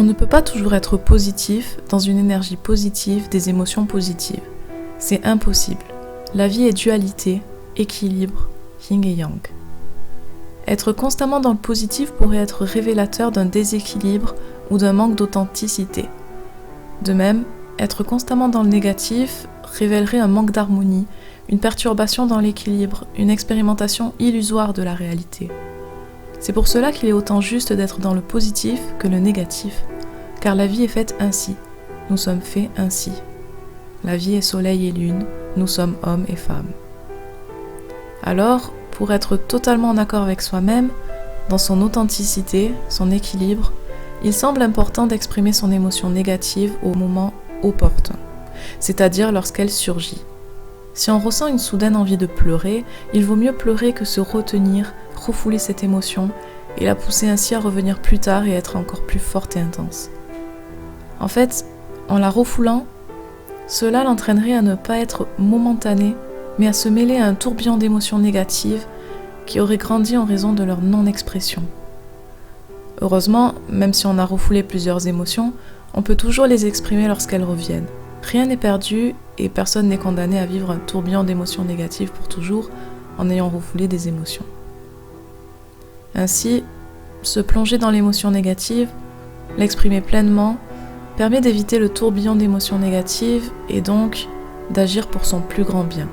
On ne peut pas toujours être positif dans une énergie positive des émotions positives. C'est impossible. La vie est dualité, équilibre, yin et yang. Être constamment dans le positif pourrait être révélateur d'un déséquilibre ou d'un manque d'authenticité. De même, être constamment dans le négatif révélerait un manque d'harmonie, une perturbation dans l'équilibre, une expérimentation illusoire de la réalité. C'est pour cela qu'il est autant juste d'être dans le positif que le négatif, car la vie est faite ainsi, nous sommes faits ainsi. La vie est soleil et lune, nous sommes hommes et femmes. Alors, pour être totalement en accord avec soi-même, dans son authenticité, son équilibre, il semble important d'exprimer son émotion négative au moment opportun, c'est-à-dire lorsqu'elle surgit. Si on ressent une soudaine envie de pleurer, il vaut mieux pleurer que se retenir, refouler cette émotion et la pousser ainsi à revenir plus tard et être encore plus forte et intense. En fait, en la refoulant, cela l'entraînerait à ne pas être momentané, mais à se mêler à un tourbillon d'émotions négatives qui auraient grandi en raison de leur non-expression. Heureusement, même si on a refoulé plusieurs émotions, on peut toujours les exprimer lorsqu'elles reviennent. Rien n'est perdu et personne n'est condamné à vivre un tourbillon d'émotions négatives pour toujours en ayant refoulé des émotions. Ainsi, se plonger dans l'émotion négative, l'exprimer pleinement, permet d'éviter le tourbillon d'émotions négatives et donc d'agir pour son plus grand bien.